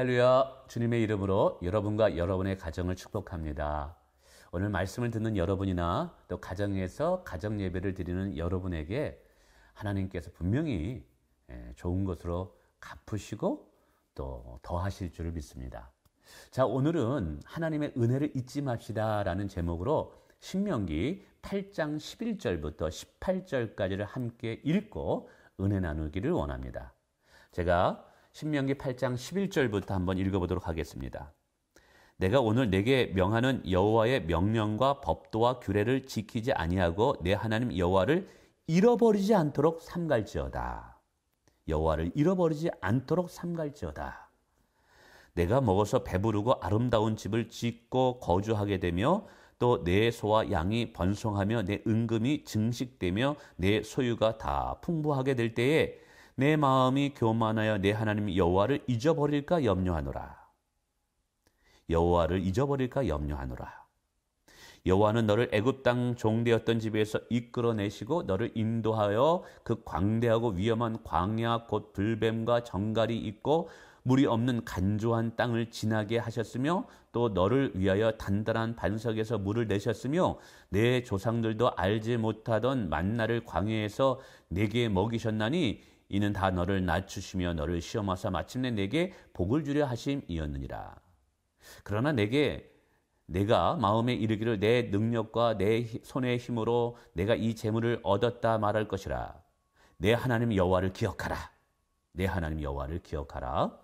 할렐루야. 주님의 이름으로 여러분과 여러분의 가정을 축복합니다. 오늘 말씀을 듣는 여러분이나 또 가정에서 가정 예배를 드리는 여러분에게 하나님께서 분명히 좋은 것으로 갚으시고 또 더하실 줄을 믿습니다. 자, 오늘은 하나님의 은혜를 잊지 맙시다라는 제목으로 신명기 8장 11절부터 18절까지를 함께 읽고 은혜 나누기를 원합니다. 제가 신명기 8장 11절부터 한번 읽어보도록 하겠습니다. 내가 오늘 내게 명하는 여호와의 명령과 법도와 규례를 지키지 아니하고 내 하나님 여호와를 잃어버리지 않도록 삼갈지어다. 여호와를 잃어버리지 않도록 삼갈지어다. 내가 먹어서 배부르고 아름다운 집을 짓고 거주하게 되며 또 내 소와 양이 번성하며 내 은금이 증식되며 내 소유가 다 풍부하게 될 때에 내 마음이 교만하여 내 하나님 여호와를 잊어버릴까 염려하노라. 여호와를 잊어버릴까 염려하노라. 여호와는 너를 애굽 땅 종되었던 집에서 이끌어내시고 너를 인도하여 그 광대하고 위험한 광야 곧 불뱀과 정갈이 있고 물이 없는 간조한 땅을 지나게 하셨으며 또 너를 위하여 단단한 반석에서 물을 내셨으며 내 조상들도 알지 못하던 만나를 광야에서 내게 먹이셨나니 이는 다 너를 낮추시며 너를 시험하사 마침내 내게 복을 주려 하심이었느니라. 그러나 내가 마음에 이르기를 내 능력과 내 손의 힘으로 내가 이 재물을 얻었다 말할 것이라. 내 하나님 여호와를 기억하라. 내 하나님 여호와를 기억하라.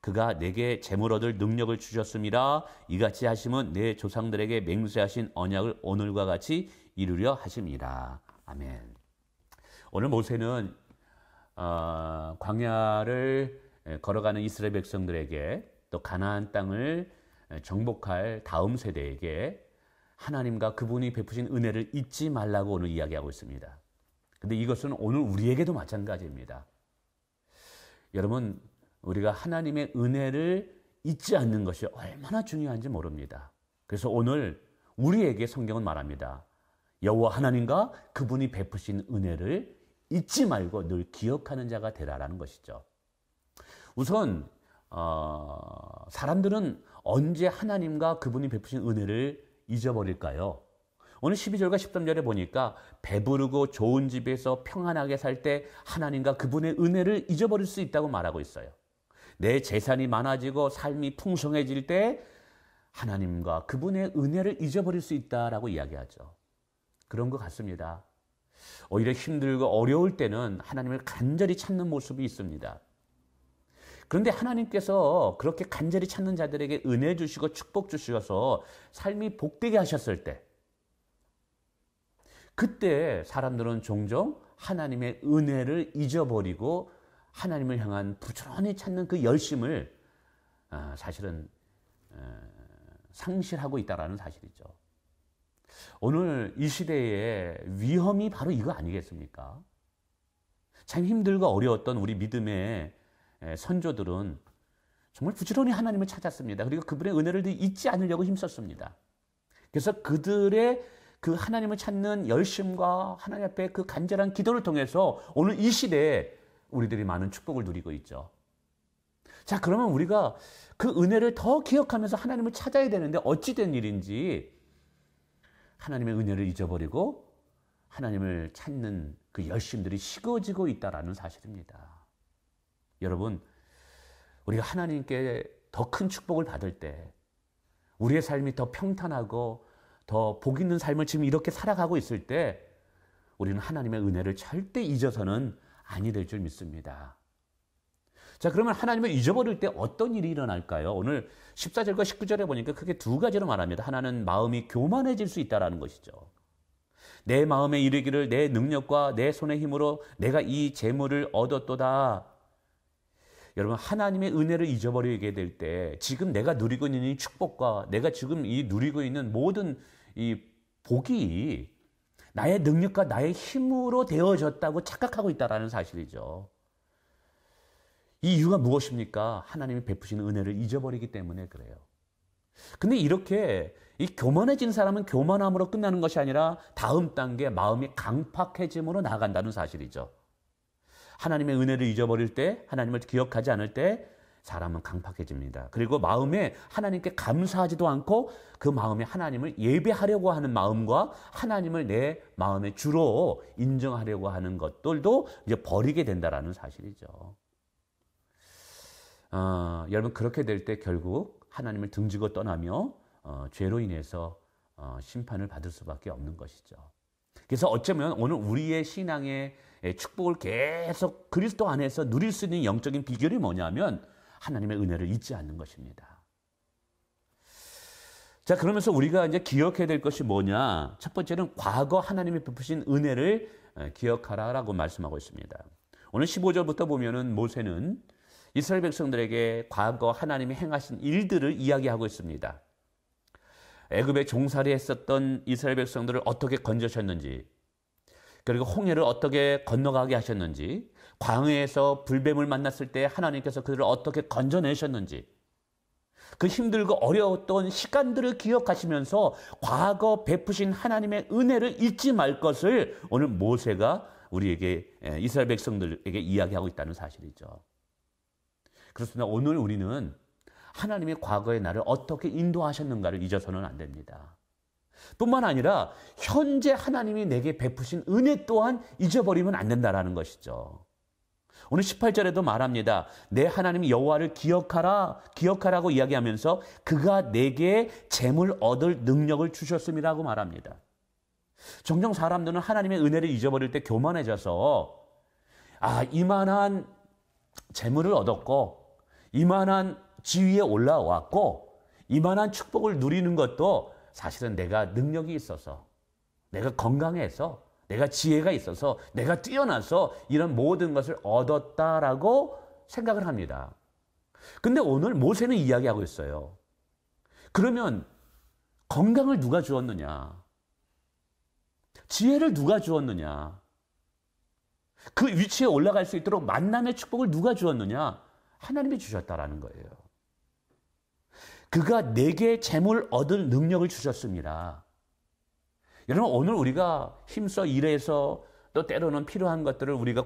그가 내게 재물 얻을 능력을 주셨음이라. 이같이 하심은 내 조상들에게 맹세하신 언약을 오늘과 같이 이루려 하심이라. 아멘. 오늘 모세는 광야를 걸어가는 이스라엘 백성들에게 또 가나안 땅을 정복할 다음 세대에게 하나님과 그분이 베푸신 은혜를 잊지 말라고 오늘 이야기하고 있습니다. 근데 이것은 오늘 우리에게도 마찬가지입니다. 여러분, 우리가 하나님의 은혜를 잊지 않는 것이 얼마나 중요한지 모릅니다. 그래서 오늘 우리에게 성경은 말합니다. 여호와 하나님과 그분이 베푸신 은혜를 잊지 말고 늘 기억하는 자가 되라라는 것이죠. 우선 사람들은 언제 하나님과 그분이 베푸신 은혜를 잊어버릴까요? 오늘 12절과 13절에 보니까 배부르고 좋은 집에서 평안하게 살 때 하나님과 그분의 은혜를 잊어버릴 수 있다고 말하고 있어요. 내 재산이 많아지고 삶이 풍성해질 때 하나님과 그분의 은혜를 잊어버릴 수 있다라고 이야기하죠. 그런 것 같습니다. 오히려 힘들고 어려울 때는 하나님을 간절히 찾는 모습이 있습니다. 그런데 하나님께서 그렇게 간절히 찾는 자들에게 은혜 주시고 축복 주셔서 삶이 복되게 하셨을 때, 그때 사람들은 종종 하나님의 은혜를 잊어버리고 하나님을 향한 부지런히 찾는 그 열심을 사실은 상실하고 있다는 사실이죠. 오늘 이 시대의 위험이 바로 이거 아니겠습니까? 참 힘들고 어려웠던 우리 믿음의 선조들은 정말 부지런히 하나님을 찾았습니다. 그리고 그분의 은혜를 잊지 않으려고 힘썼습니다. 그래서 그들의 그 하나님을 찾는 열심과 하나님 앞에 그 간절한 기도를 통해서 오늘 이 시대에 우리들이 많은 축복을 누리고 있죠. 자, 그러면 우리가 그 은혜를 더 기억하면서 하나님을 찾아야 되는데 어찌된 일인지 하나님의 은혜를 잊어버리고 하나님을 찾는 그 열심들이 식어지고 있다는 사실입니다. 여러분, 우리가 하나님께 더 큰 축복을 받을 때, 우리의 삶이 더 평탄하고 더 복 있는 삶을 지금 이렇게 살아가고 있을 때 우리는 하나님의 은혜를 절대 잊어서는 아니 될 줄 믿습니다. 자, 그러면 하나님을 잊어버릴 때 어떤 일이 일어날까요? 오늘 14절과 19절에 보니까 크게 두 가지로 말합니다. 하나는 마음이 교만해질 수 있다는 것이죠. 내 마음에 이르기를 내 능력과 내 손의 힘으로 내가 이 재물을 얻었도다. 여러분, 하나님의 은혜를 잊어버리게 될 때 지금 내가 누리고 있는 이 축복과 내가 지금 이 누리고 있는 모든 이 복이 나의 능력과 나의 힘으로 되어졌다고 착각하고 있다는 사실이죠. 이 이유가 무엇입니까? 하나님이 베푸시는 은혜를 잊어버리기 때문에 그래요. 근데 이렇게 이 교만해진 사람은 교만함으로 끝나는 것이 아니라 다음 단계 마음이 강팍해짐으로 나아간다는 사실이죠. 하나님의 은혜를 잊어버릴 때, 하나님을 기억하지 않을 때 사람은 강팍해집니다. 그리고 마음에 하나님께 감사하지도 않고 그 마음에 하나님을 예배하려고 하는 마음과 하나님을 내 마음의 주로 인정하려고 하는 것들도 이제 버리게 된다라는 사실이죠. 여러분 그렇게 될 때 결국 하나님을 등지고 떠나며 죄로 인해서 심판을 받을 수밖에 없는 것이죠. 그래서 어쩌면 오늘 우리의 신앙의 축복을 계속 그리스도 안에서 누릴 수 있는 영적인 비결이 뭐냐면 하나님의 은혜를 잊지 않는 것입니다. 자, 그러면서 우리가 이제 기억해야 될 것이 뭐냐? 첫 번째는 과거 하나님이 베푸신 은혜를 기억하라라고 말씀하고 있습니다. 오늘 15절부터 보면은 모세는 이스라엘 백성들에게 과거 하나님이 행하신 일들을 이야기하고 있습니다. 애굽에 종살이 했었던 이스라엘 백성들을 어떻게 건져셨는지, 그리고 홍해를 어떻게 건너가게 하셨는지, 광야에서 불뱀을 만났을 때 하나님께서 그들을 어떻게 건져내셨는지, 그 힘들고 어려웠던 시간들을 기억하시면서 과거 베푸신 하나님의 은혜를 잊지 말 것을 오늘 모세가 우리에게, 이스라엘 백성들에게 이야기하고 있다는 사실이죠. 그렇습니다. 오늘 우리는 하나님의 과거의 나를 어떻게 인도하셨는가를 잊어서는 안 됩니다. 뿐만 아니라 현재 하나님이 내게 베푸신 은혜 또한 잊어버리면 안 된다라는 것이죠. 오늘 18절에도 말합니다. 내 하나님 여호와를 기억하라고 이야기하면서 그가 내게 재물 얻을 능력을 주셨음이라고 말합니다. 종종 사람들은 하나님의 은혜를 잊어버릴 때 교만해져서 이만한 재물을 얻었고 이만한 지위에 올라왔고 이만한 축복을 누리는 것도 사실은 내가 능력이 있어서, 내가 건강해서, 내가 지혜가 있어서, 내가 뛰어나서 이런 모든 것을 얻었다라고 생각을 합니다. 근데 오늘 모세는 이야기하고 있어요. 그러면 건강을 누가 주었느냐? 지혜를 누가 주었느냐? 그 위치에 올라갈 수 있도록 만남의 축복을 누가 주었느냐? 하나님이 주셨다라는 거예요. 그가 내게 재물 얻을 능력을 주셨습니다. 여러분 오늘 우리가 힘써 일해서 또 때로는 필요한 것들을 우리가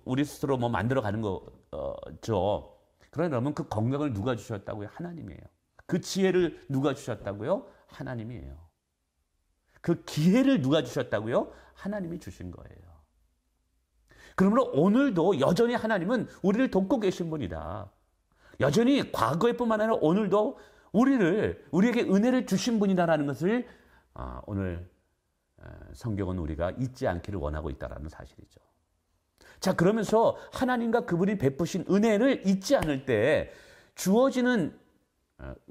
우리 스스로 만들어가는 거죠. 그러면 그 건강을 누가 주셨다고요? 하나님이에요. 그 지혜를 누가 주셨다고요? 하나님이에요. 그 기회를 누가 주셨다고요? 하나님이 주신 거예요. 그러므로 오늘도 여전히 하나님은 우리를 돕고 계신 분이다. 여전히 과거에뿐만 아니라 오늘도 우리에게 은혜를 주신 분이다라는 것을 오늘 성경은 우리가 잊지 않기를 원하고 있다는 사실이죠. 자, 그러면서 하나님과 그분이 베푸신 은혜를 잊지 않을 때 주어지는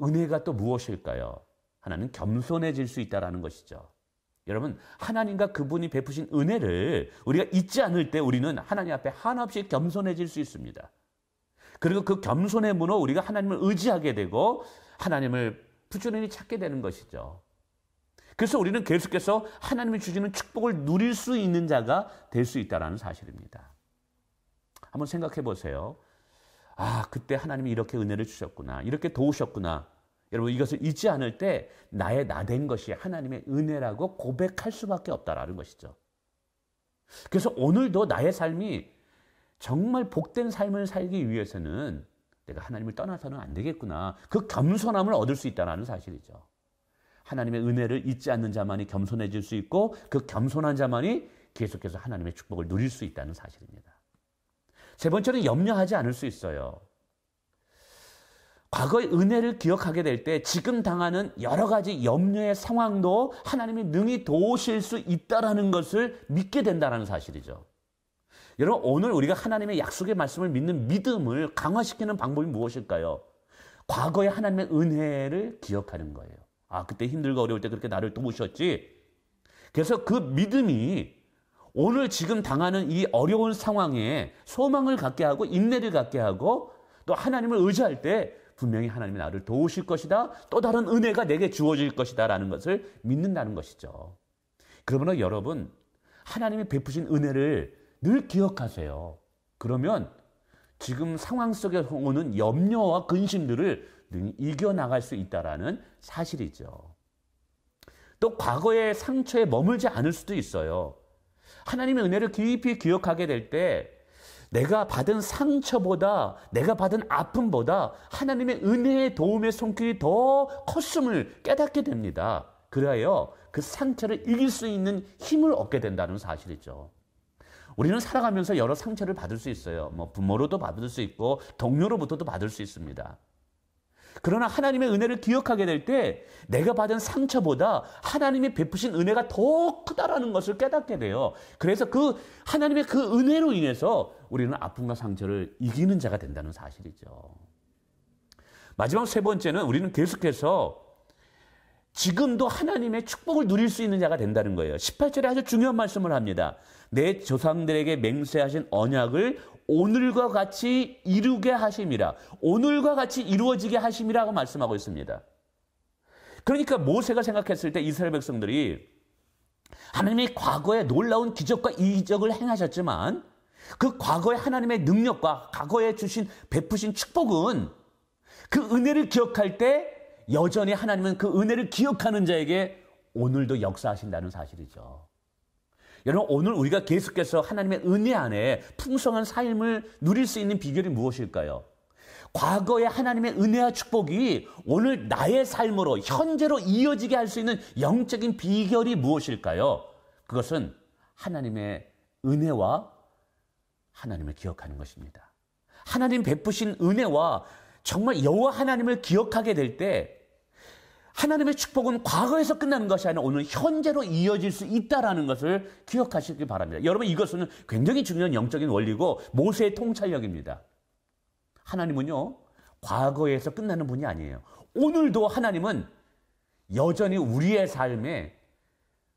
은혜가 또 무엇일까요? 하나는 겸손해질 수 있다는 것이죠. 여러분, 하나님과 그분이 베푸신 은혜를 우리가 잊지 않을 때 우리는 하나님 앞에 한없이 겸손해질 수 있습니다. 그리고 그 겸손의 문으로 우리가 하나님을 의지하게 되고 하나님을 부지런히 찾게 되는 것이죠. 그래서 우리는 계속해서 하나님이 주시는 축복을 누릴 수 있는 자가 될 수 있다는 사실입니다. 한번 생각해 보세요. 그때 하나님이 이렇게 은혜를 주셨구나. 이렇게 도우셨구나. 여러분 이것을 잊지 않을 때 나의 나된 것이 하나님의 은혜라고 고백할 수밖에 없다라는 것이죠. 그래서 오늘도 나의 삶이 정말 복된 삶을 살기 위해서는 내가 하나님을 떠나서는 안 되겠구나. 그 겸손함을 얻을 수 있다는 사실이죠. 하나님의 은혜를 잊지 않는 자만이 겸손해질 수 있고 그 겸손한 자만이 계속해서 하나님의 축복을 누릴 수 있다는 사실입니다. 세 번째는 염려하지 않을 수 있어요. 과거의 은혜를 기억하게 될 때 지금 당하는 여러 가지 염려의 상황도 하나님이 능히 도우실 수 있다는 것을 믿게 된다는 사실이죠. 여러분 오늘 우리가 하나님의 약속의 말씀을 믿는 믿음을 강화시키는 방법이 무엇일까요? 과거의 하나님의 은혜를 기억하는 거예요. 그때 힘들고 어려울 때 그렇게 나를 도우셨지. 그래서 그 믿음이 오늘 지금 당하는 이 어려운 상황에 소망을 갖게 하고 인내를 갖게 하고 또 하나님을 의지할 때 분명히 하나님이 나를 도우실 것이다. 또 다른 은혜가 내게 주어질 것이다 라는 것을 믿는다는 것이죠. 그러므로 여러분 하나님이 베푸신 은혜를 늘 기억하세요. 그러면 지금 상황 속에 오는 염려와 근심들을 능히 이겨나갈 수 있다는 사실이죠. 또 과거의 상처에 머물지 않을 수도 있어요. 하나님의 은혜를 깊이 기억하게 될 때 내가 받은 상처보다, 내가 받은 아픔보다 하나님의 은혜의 도움의 손길이 더 컸음을 깨닫게 됩니다. 그래야 그 상처를 이길 수 있는 힘을 얻게 된다는 사실이죠. 우리는 살아가면서 여러 상처를 받을 수 있어요. 부모로도 받을 수 있고 동료로부터도 받을 수 있습니다. 그러나 하나님의 은혜를 기억하게 될 때 내가 받은 상처보다 하나님이 베푸신 은혜가 더 크다라는 것을 깨닫게 돼요. 그래서 그 하나님의 그 은혜로 인해서 우리는 아픔과 상처를 이기는 자가 된다는 사실이죠. 마지막 세 번째는 우리는 계속해서 지금도 하나님의 축복을 누릴 수 있는 자가 된다는 거예요. 18절에 아주 중요한 말씀을 합니다. 내 조상들에게 맹세하신 언약을 오늘과 같이 이루게 하심이라. 오늘과 같이 이루어지게 하심이라고 말씀하고 있습니다. 그러니까 모세가 생각했을 때 이스라엘 백성들이 하나님이 과거에 놀라운 기적과 이적을 행하셨지만 그 과거의 하나님의 능력과 과거에 주신 베푸신 축복은 그 은혜를 기억할 때 여전히 하나님은 그 은혜를 기억하는 자에게 오늘도 역사하신다는 사실이죠. 여러분, 오늘 우리가 계속해서 하나님의 은혜 안에 풍성한 삶을 누릴 수 있는 비결이 무엇일까요? 과거의 하나님의 은혜와 축복이 오늘 나의 삶으로 현재로 이어지게 할 수 있는 영적인 비결이 무엇일까요? 그것은 하나님의 은혜와 하나님을 기억하는 것입니다. 하나님 베푸신 은혜와 정말 여호와 하나님을 기억하게 될 때 하나님의 축복은 과거에서 끝나는 것이 아니라 오늘 현재로 이어질 수 있다는 것을 기억하시기 바랍니다. 여러분, 이것은 굉장히 중요한 영적인 원리고 모세의 통찰력입니다. 하나님은요, 과거에서 끝나는 분이 아니에요. 오늘도 하나님은 여전히 우리의 삶에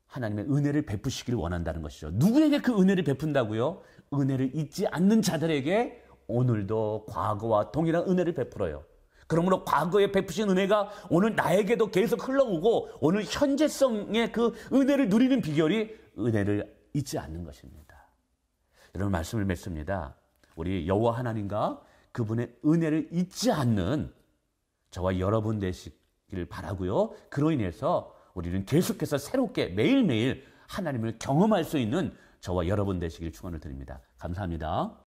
하나님의 은혜를 베푸시기를 원한다는 것이죠. 누구에게 그 은혜를 베푼다고요? 은혜를 잊지 않는 자들에게 오늘도 과거와 동일한 은혜를 베풀어요. 그러므로 과거에 베푸신 은혜가 오늘 나에게도 계속 흘러오고 오늘 현재성의 그 은혜를 누리는 비결이 은혜를 잊지 않는 것입니다. 이런 말씀을 맺습니다. 우리 여호와 하나님과 그분의 은혜를 잊지 않는 저와 여러분 되시기를 바라고요. 그로 인해서 우리는 계속해서 새롭게 매일매일 하나님을 경험할 수 있는 저와 여러분 되시길 축원을 드립니다. 감사합니다.